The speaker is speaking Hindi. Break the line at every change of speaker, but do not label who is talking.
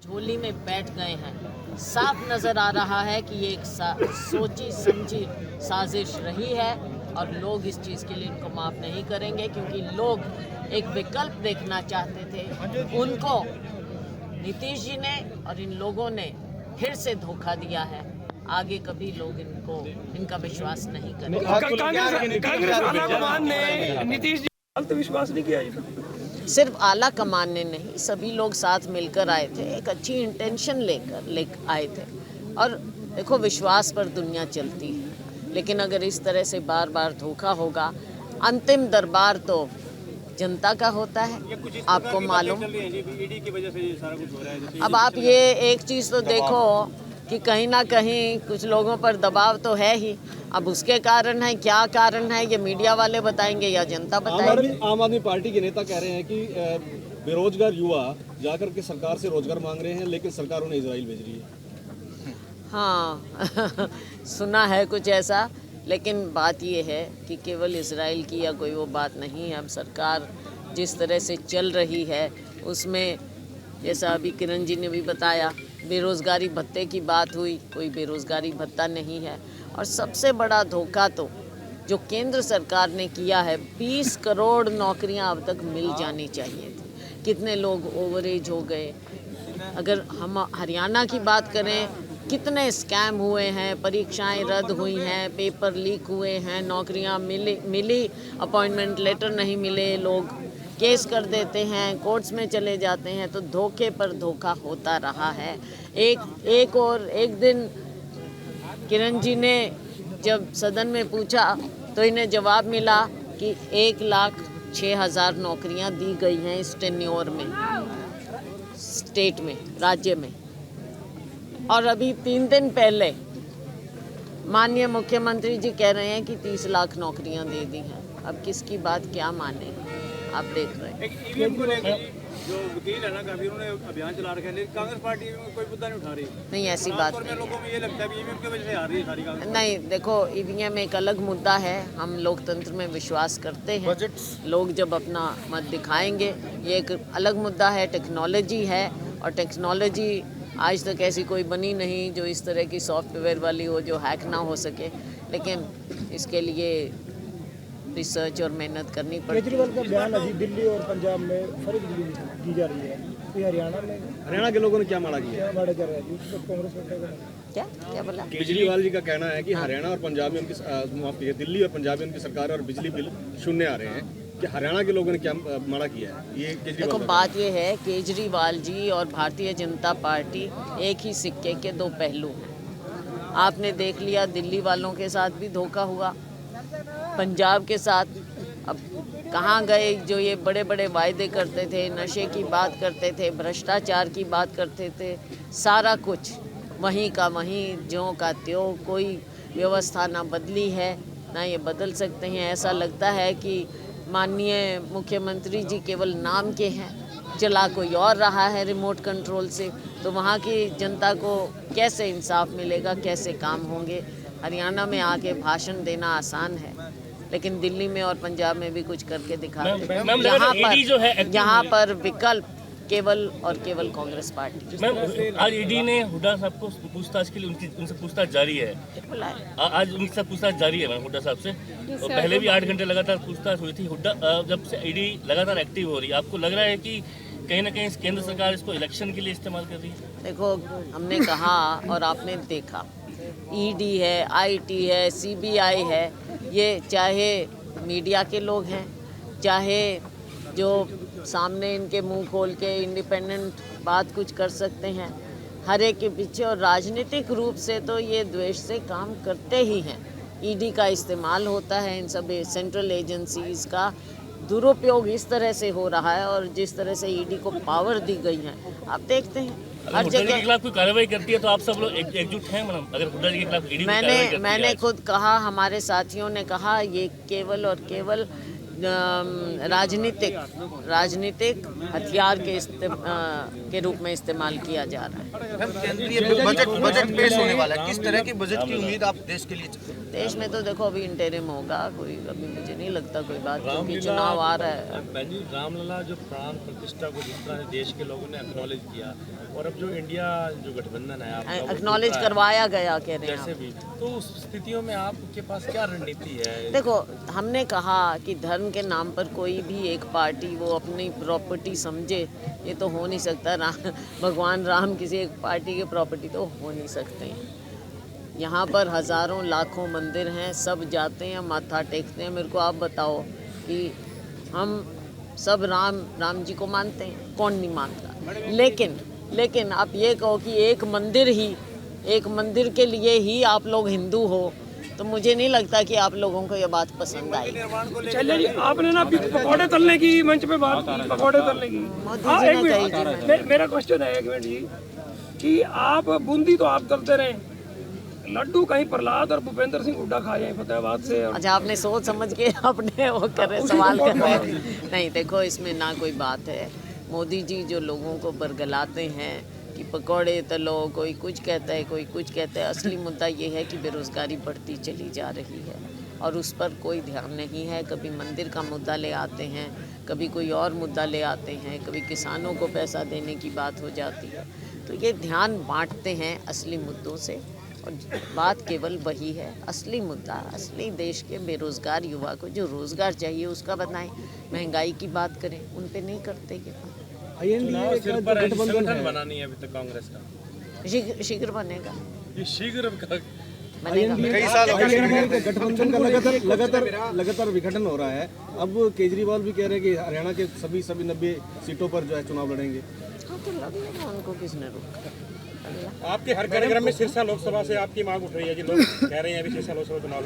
झोली में बैठ गए हैं। साफ नज़र आ रहा है कि ये एक सोची समझी साजिश रही है और लोग इस चीज़ के लिए इनको माफ़ नहीं करेंगे, क्योंकि लोग एक विकल्प देखना चाहते थे। उनको नीतीश जी ने और इन लोगों ने फिर से धोखा दिया है। आगे कभी लोग इनका विश्वास नहीं करेंगे।
कांग्रेस आला कमान ने नीतीश जी तो विश्वास नहीं किया।
सिर्फ आला कमान ने नहीं, सभी लोग साथ मिलकर आए थे, एक अच्छी इंटेंशन लेकर आए थे। और देखो, विश्वास पर दुनिया चलती है, लेकिन अगर इस तरह से बार बार धोखा होगा, अंतिम दरबार तो जनता का होता है, आपको मालूम। अब आप ये एक चीज़ तो देखो कि कहीं ना कहीं कुछ लोगों पर दबाव तो है ही। अब उसके कारण है, क्या कारण है, ये मीडिया वाले बताएंगे या जनता बताएंगे।
आम आदमी पार्टी के नेता कह रहे हैं कि बेरोजगार युवा जाकर के सरकार से रोजगार मांग रहे हैं, लेकिन सरकार उन्हें इजराइल भेज रही है।
हाँ सुना है कुछ ऐसा, लेकिन बात ये है कि केवल इजराइल की या कोई वो बात नहीं है। अब सरकार जिस तरह से चल रही है उसमें, जैसा अभी किरण जी ने भी बताया, बेरोज़गारी भत्ते की बात हुई, कोई बेरोज़गारी भत्ता नहीं है। और सबसे बड़ा धोखा तो जो केंद्र सरकार ने किया है, 20 करोड़ नौकरियां अब तक मिल जानी चाहिए थी। कितने लोग ओवरेज हो गए। अगर हम हरियाणा की बात करें, कितने स्कैम हुए हैं, परीक्षाएं रद्द हुई हैं, पेपर लीक हुए हैं, नौकरियां मिली, अपॉइंटमेंट लेटर नहीं मिले, लोग केस कर देते हैं, कोर्ट्स में चले जाते हैं। तो धोखे पर धोखा होता रहा है। एक दिन किरण जी ने जब सदन में पूछा तो इन्हें जवाब मिला कि 1,06,000 नौकरियां दी गई हैं इस टेन्योर में, स्टेट में, राज्य में। और अभी 3 दिन पहले माननीय मुख्यमंत्री जी कह रहे हैं कि 30 लाख नौकरियां दे दी हैं। अब किसकी बात क्या माने, आप देख रहे हैं।
जो वकील है ना, काफी उन्होंने अभियान चला रखा है, लेकिन कांग्रेस पार्टी कोई मुद्दा नहीं उठा रही।
नहीं, ऐसी बात नहीं।
लोगों में ये लगता है कि ईवीएम की वजह से आ रही है सारी कांग्रेस।
नहीं, देखो, ईवीएम एक अलग मुद्दा है। हम लोकतंत्र में विश्वास करते हैं। लोग जब अपना मत दिखाएंगे, ये एक अलग मुद्दा है। टेक्नोलॉजी है, और टेक्नोलॉजी आज तक ऐसी कोई बनी नहीं जो इस तरह की सॉफ्टवेयर वाली हो जो हैक ना हो सके। लेकिन इसके लिए रिसर्च और मेहनत करनी पड़ती है।
केजरीवाल का बयान अभी दिल्ली और पंजाब में फर्क की जा रही है, तो हरियाणा
के लोगों ने क्या माड़ा किया?
क्या माड़ा कर रहे हैं तो कांग्रेस में?
क्या बोला?
केजरीवाल जी का कहना है कि हरियाणा और पंजाब में उनकी माफ कीजिए, दिल्ली और पंजाब में उनकी सरकार और बिजली बिल शून्य आ रहे हैं, कि हरियाणा के लोगों ने क्या माड़ा किया है? ये
देखो, बात ये है, केजरीवाल जी और भारतीय जनता पार्टी एक ही सिक्के के दो पहलू हैं। आपने देख लिया, दिल्ली वालों के साथ भी धोखा हुआ, पंजाब के साथ। अब कहाँ गए जो ये बड़े बड़े वायदे करते थे, नशे की बात करते थे, भ्रष्टाचार की बात करते थे, सारा कुछ वहीं का वहीं, ज्यों का त्यों। कोई व्यवस्था ना बदली है, ना ये बदल सकते हैं। ऐसा लगता है कि माननीय मुख्यमंत्री जी केवल नाम के हैं, चला कोई और रहा है रिमोट कंट्रोल से। तो वहाँ की जनता को कैसे इंसाफ मिलेगा, कैसे काम होंगे? हरियाणा में आके भाषण देना आसान है, लेकिन दिल्ली में और पंजाब में भी कुछ करके दिखाते हैं। यहाँ पर विकल्प केवल और केवल कांग्रेस पार्टी।
मैम, आज ईडी ने हुड्डा साहब को पूछताछ के लिए उनसे पूछताछ जारी है। आज उनसे पूछताछ जारी है मैम, हुड्डा साहब से। तो पहले भी 8 घंटे लगातार पूछताछ हुई थी। हुड्डा जब से ईडी लगातार एक्टिव हो रही है, आपको लग रहा है कि कहीं ना कहीं केंद्र सरकार इसको इलेक्शन के लिए इस्तेमाल कर रही है?
देखो, हमने कहा और आपने देखा, ईडी है, आईटी है, सीबीआई है, ये चाहे मीडिया के लोग हैं, चाहे जो सामने इनके मुंह खोल के इंडिपेंडेंट बात कुछ कर सकते हैं, हर एक के पीछे, और राजनीतिक रूप से तो ये द्वेष से काम करते ही हैं। ईडी का इस्तेमाल होता है, इन सब सेंट्रल एजेंसीज का दुरुपयोग इस तरह से हो रहा है, और जिस तरह से ईडी को पावर दी गई है, आप देखते हैं हर जगह।
के खिलाफ कोई कार्रवाई करती है तो आप सब लोग एकजुट हैं मैडम? अगर हुड्डा जी के खिलाफ ईडी
मैंने खुद कहा, हमारे साथियों ने कहा, ये केवल और केवल राजनीतिक हथियार के रूप में इस्तेमाल किया जा रहा है।
केंद्रीय बजट पेश होने वाला है, किस तरह के बजट की उम्मीद आप देश के लिए?
देश में तो देखो अभी इंटरिम होगा, कोई अभी मुझे नहीं लगता कोई बात, क्योंकि चुनाव आ रहा है।
बहन जी, रामलला जो प्राण प्रतिष्ठा को जिस तरह से देश के लोगों ने एक्नॉलेज किया, और अब जो इंडिया जो गठबंधन है आपका, वो
एक्नॉलेज
टूटा है,
करवाया गया कह रहे हैं
जैसे
आप।
भी, तो उस स्थितियों में आपके पास क्या रणनीति है?
देखो, हमने कहा कि धर्म के नाम पर कोई भी एक पार्टी वो अपनी प्रॉपर्टी समझे, ये तो हो नहीं सकता ना। भगवान राम किसी एक पार्टी की प्रॉपर्टी तो हो नहीं सकते हैं। यहाँ पर हज़ारों लाखों मंदिर हैं, सब जाते हैं, माथा टेकते हैं। मेरे को आप बताओ कि हम सब राम जी को मानते हैं, कौन नहीं मानता। लेकिन आप ये कहो कि एक मंदिर के लिए ही आप लोग हिंदू हो, तो मुझे नहीं लगता कि आप लोगों को ये बात पसंद आई।
चलिए जी, आपने ना अभी पकौड़े तलने की मंच पे बात की, पकौड़े तलने की।
मोदी जी ने कही थी।
मेरा क्वेश्चन है एक मिनट जी, कि आप बूंदी तो आप तलते रहे, लड्डू कहीं प्रहलाद और भूपेंद्र सिंह हुड्डा खा जाए फतेहाबाद से। और
अच्छा, आपने सोच समझ के अपने वो कर रहे सवाल कर रहे हैं। नहीं, देखो इसमें ना कोई बात है। मोदी जी जो लोगों को बरगलाते हैं कि पकौड़े तलो, कोई कुछ कहता है, कोई कुछ कहता है, असली मुद्दा ये है कि बेरोज़गारी बढ़ती चली जा रही है और उस पर कोई ध्यान नहीं है। कभी मंदिर का मुद्दा ले आते हैं, कभी कोई और मुद्दा ले आते हैं, कभी किसानों को पैसा देने की बात हो जाती है। तो ये ध्यान बांटते हैं असली मुद्दों से, और बात केवल वही है। असली मुद्दा, असली देश के बेरोज़गार युवा को जो रोज़गार चाहिए उसका बताएं, महंगाई की बात करें, उन पे नहीं करते ये बात।
चुनाव सिर पर है, संगठन बना नहीं है अभी तक कांग्रेस का।
शीघ्र बनेगा,
ये शीघ्र
बनेगा।
कई साल हो गए
गठबंधन का लगातार विघटन हो रहा है। अब केजरीवाल भी कह रहे हैं कि हरियाणा के सभी 90 सीटों पर जो है चुनाव लड़ेंगे।
हाँ, तो लगेगा, उनको किसने रोका?
आपके हर कार्यक्रम में सिरसा लोकसभा से आपकी मांग उठ रही है कि लोग कह रहे हैं अभी सिरसा लोकसभा चुनाव